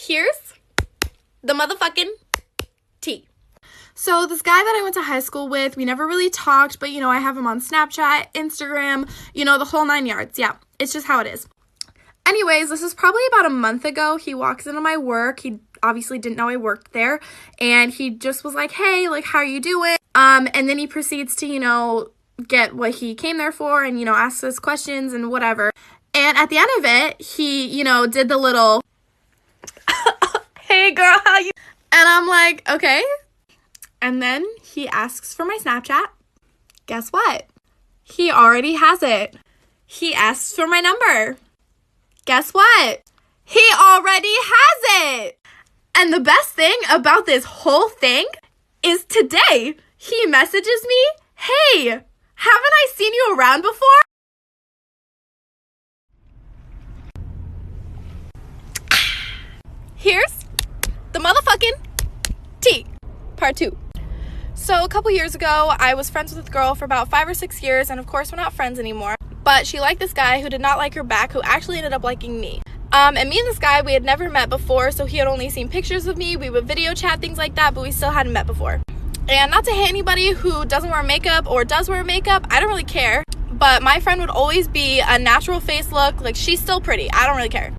Here's the motherfucking tea. So this guy that I went to high school with, we never really talked, but, I have him on Snapchat, Instagram, the whole 9 yards. Yeah, it's just how it is. Anyways, this is probably about a month ago. He walks into my work. He obviously didn't know I worked there, and he just was like, hey, how are you doing? And then he proceeds to, get what he came there for and, asks us questions and whatever. And at the end of it, he, did the little, hey girl, how you? And I'm like, okay. And then he asks for my Snapchat. Guess what? He already has it. He asks for my number. Guess what? He already has it. And the best thing about this whole thing is today he messages me, hey, haven't I seen you around before? Here's the motherfucking tea, part 2. So a couple years ago, I was friends with a girl for about 5 or 6 years, and of course we're not friends anymore. But she liked this guy who did not like her back, who actually ended up liking me. And me and this guy, we had never met before, so he had only seen pictures of me. We would video chat, things like that, but we still hadn't met before. And not to hate anybody who doesn't wear makeup or does wear makeup, I don't really care. But my friend would always be a natural face look, she's still pretty. I don't really care.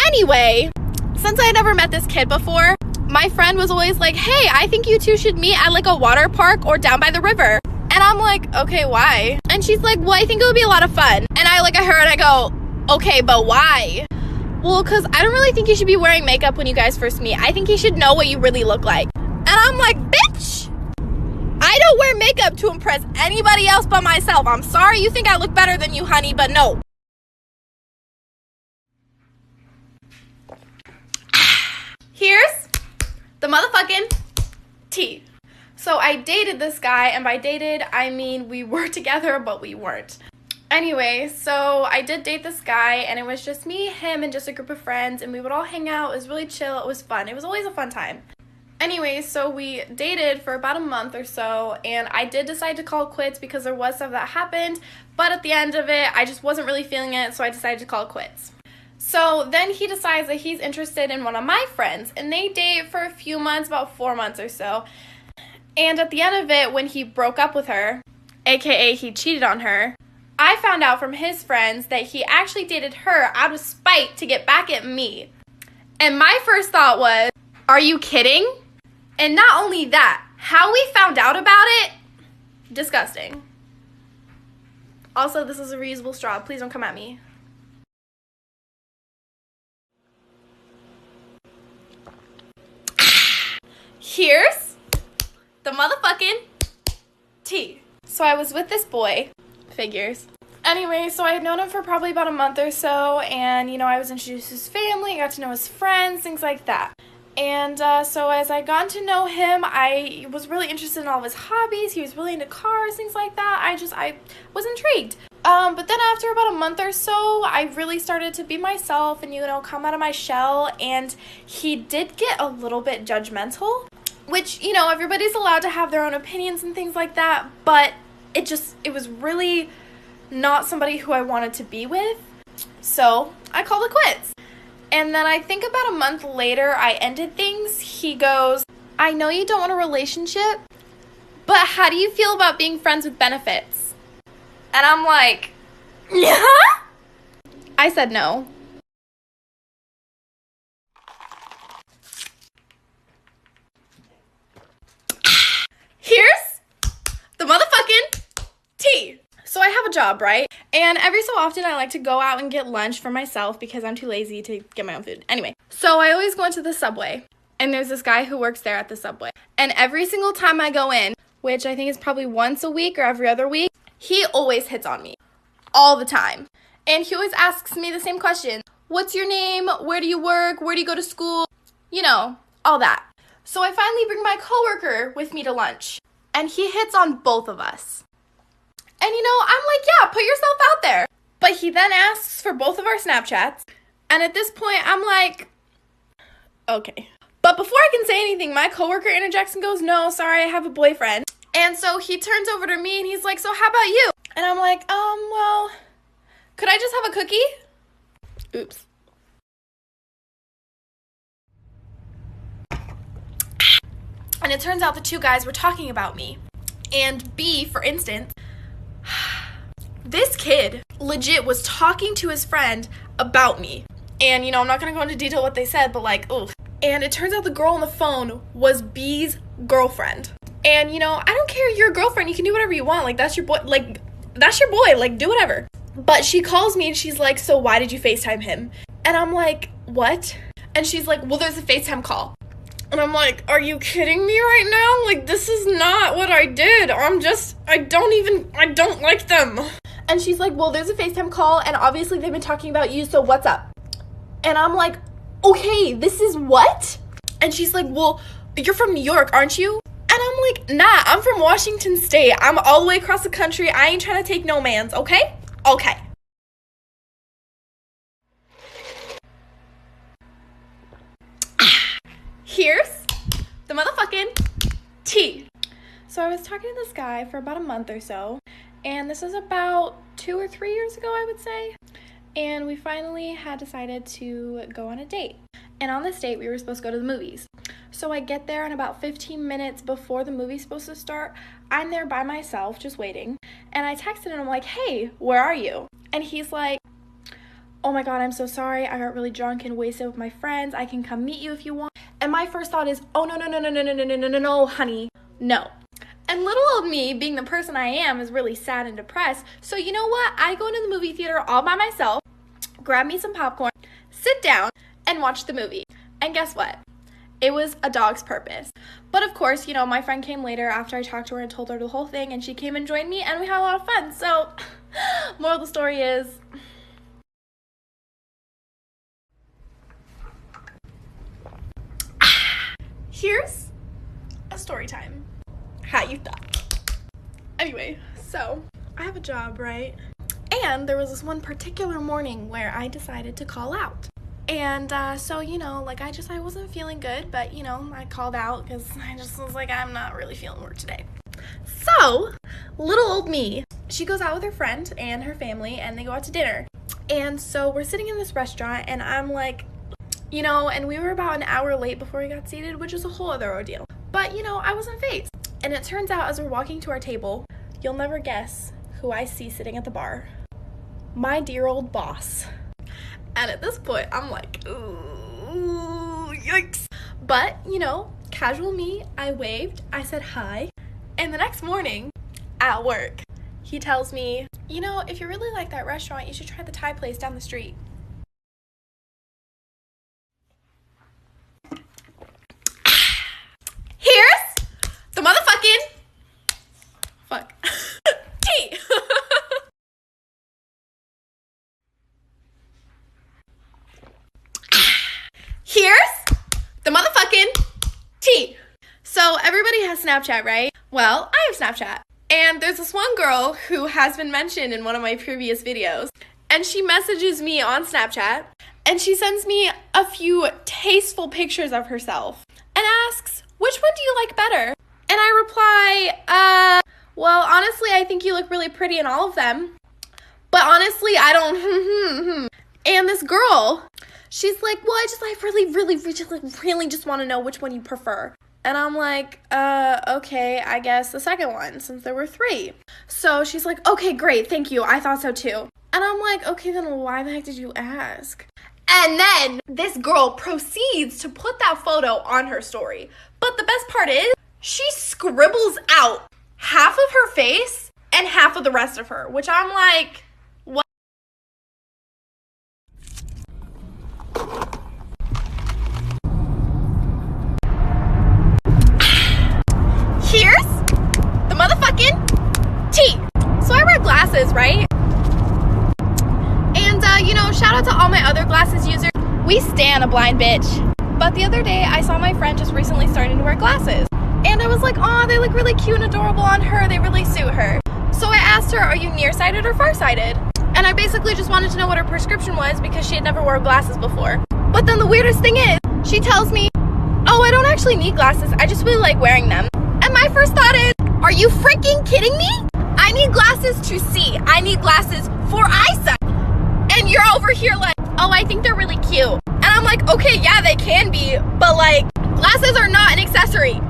Anyway, since I had never met this kid before, my friend was always like, hey, I think you two should meet at a water park or down by the river. And I'm like, okay, why? And she's like, well, I think it would be a lot of fun. And I look at her and I go, okay, but why? Well, because I don't really think you should be wearing makeup when you guys first meet. I think you should know what you really look like. And I'm like, bitch, I don't wear makeup to impress anybody else but myself. I'm sorry you think I look better than you, honey, but no. Here's the motherfucking tea. So I dated this guy, and by dated, I mean we were together, but we weren't. Anyway, so I did date this guy, and it was just me, him, and just a group of friends, and we would all hang out. It was really chill. It was fun. It was always a fun time. Anyway, so we dated for about a month or so, and I did decide to call quits because there was stuff that happened, but at the end of it, I just wasn't really feeling it, so I decided to call quits. So then he decides that he's interested in one of my friends, and they date for a few months, about 4 months or so. And at the end of it, when he broke up with her, aka he cheated on her, I found out from his friends that he actually dated her out of spite to get back at me. And my first thought was, are you kidding? And not only that, how we found out about it, disgusting. Also, this is a reusable straw. Please don't come at me. Here's the motherfucking tea. So I was with this boy, figures. Anyway, so I had known him for probably about a month or so, and, I was introduced to his family, got to know his friends, things like that. And so as I got to know him, I was really interested in all of his hobbies. He was really into cars, things like that. I was intrigued. But then after about a month or so, I really started to be myself and, come out of my shell, and he did get a little bit judgmental, which, everybody's allowed to have their own opinions and things like that, but it was really not somebody who I wanted to be with, so I called it quits. And then I think about a month later, I ended things. He goes, I know you don't want a relationship, but how do you feel about being friends with benefits? And I'm like, yeah? I said no. Here's the motherfucking tea. So I have a job, right? And every so often I like to go out and get lunch for myself because I'm too lazy to get my own food. Anyway, so I always go into the Subway, and there's this guy who works there at the Subway. And every single time I go in, which I think is probably once a week or every other week, he always hits on me. All the time. And he always asks me the same question. What's your name? Where do you work? Where do you go to school? All that. So I finally bring my coworker with me to lunch, and he hits on both of us. And I'm like, yeah, put yourself out there. But he then asks for both of our Snapchats, and at this point, I'm like, okay. But before I can say anything, my coworker interjects and goes, no, sorry, I have a boyfriend. And so he turns over to me, and he's like, so how about you? And I'm like, well, could I just have a cookie? Oops. And it turns out the two guys were talking about me. And B, for instance, this kid legit was talking to his friend about me. And, I'm not going to go into detail what they said, but like, oof. And it turns out the girl on the phone was B's girlfriend. And, I don't care, you're a girlfriend, you can do whatever you want. Like, that's your boy, like, do whatever. But she calls me and she's like, so why did you FaceTime him? And I'm like, what? And she's like, well, there's a FaceTime call. And I'm like, are you kidding me right now? Like, this is not what I did. I don't like them. And she's like, well, there's a FaceTime call, and obviously they've been talking about you, so what's up? And I'm like, okay, this is what? And she's like, well, you're from New York, aren't you? And I'm like, nah, I'm from Washington State. I'm all the way across the country. I ain't trying to take no mans, okay? Okay. Here's the motherfucking tea. So I was talking to this guy for about a month or so, and this was about 2 or 3 years ago, I would say. And we finally had decided to go on a date. And on this date, we were supposed to go to the movies. So I get there, and about 15 minutes before the movie's supposed to start, I'm there by myself, just waiting. And I texted him, I'm like, hey, where are you? And he's like, oh my God, I'm so sorry. I got really drunk and wasted with my friends. I can come meet you if you want. And my first thought is, oh, no, honey, no. And little old me, being the person I am, is really sad and depressed. So you know what? I go into the movie theater all by myself, grab me some popcorn, sit down, and watch the movie. And guess what? It was A Dog's Purpose. But of course, my friend came later after I talked to her and told her the whole thing, and she came and joined me, and we had a lot of fun. So, moral of the story is, here's a story time. How you thought? Anyway, so I have a job, right? And there was this one particular morning where I decided to call out. And so, I wasn't feeling good, but, I called out because I just was like, I'm not really feeling work today. So, little old me, she goes out with her friend and her family, and they go out to dinner. And so we're sitting in this restaurant, and I'm like, and we were about an hour late before we got seated, which is a whole other ordeal. But, I wasn't fazed. And it turns out, as we're walking to our table, you'll never guess who I see sitting at the bar. My dear old boss. And at this point, I'm like, ooh, yikes. But, casual me, I waved, I said hi. And the next morning, at work, he tells me, if you really like that restaurant, you should try the Thai place down the street. Here's the motherfucking tea. Here's the motherfucking tea. So everybody has Snapchat, right? Well, I have Snapchat. And there's this one girl who has been mentioned in one of my previous videos. And she messages me on Snapchat. And she sends me a few tasteful pictures of herself. And asks, which one do you like better? And I reply, well, honestly, I think you look really pretty in all of them. But honestly, I don't, And this girl, she's like, well, I really just want to know which one you prefer. And I'm like, okay, I guess the second one, since there were 3. So she's like, okay, great, thank you. I thought so too. And I'm like, okay, then why the heck did you ask? And then this girl proceeds to put that photo on her story. But the best part is, she scribbles out half of her face and half of the rest of her, which I'm like, what? Here's the motherfucking tea. So I wear glasses, right? And, shout out to all my other glasses users. We stan a blind bitch. But the other day, I saw my friend just recently starting to wear glasses. And I was like, oh, they look really cute and adorable on her. They really suit her. So I asked her, are you nearsighted or farsighted? And I basically just wanted to know what her prescription was because she had never worn glasses before. But then the weirdest thing is, she tells me, oh, I don't actually need glasses. I just really like wearing them. And my first thought is, are you freaking kidding me? I need glasses to see. I need glasses for eyesight. And you're over here like, oh, I think they're really cute. And I'm like, okay, yeah, they can be, but like, glasses are not an accessory.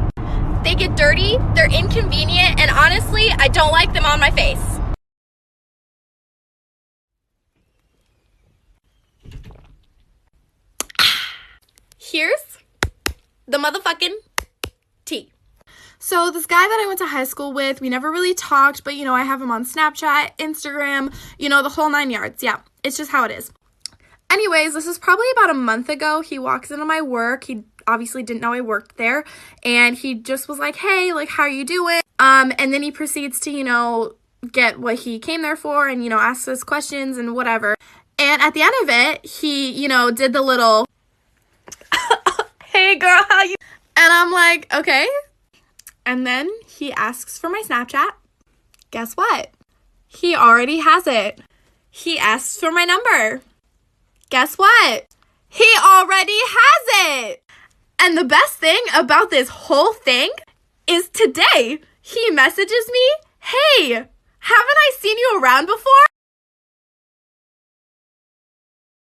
They get dirty, they're inconvenient, and honestly, I don't like them on my face. Here's the motherfucking tea. So this guy that I went to high school with, we never really talked, but, you know, I have him on Snapchat, Instagram, you know, the whole 9 yards. Yeah, it's just how it is. Anyways, this is probably about a month ago. He walks into my work. He obviously didn't know I worked there, and he just was like, hey, like, how are you doing? And then he proceeds to, you know, get what he came there for and, you know, ask us questions and whatever. And at the end of it, he, you know, did the little, hey girl, how you? And I'm like, okay. And then he asks for my Snapchat. Guess what? He already has it. He asks for my number. Guess what? He already has it. And the best thing about this whole thing is today he messages me, hey, haven't I seen you around before?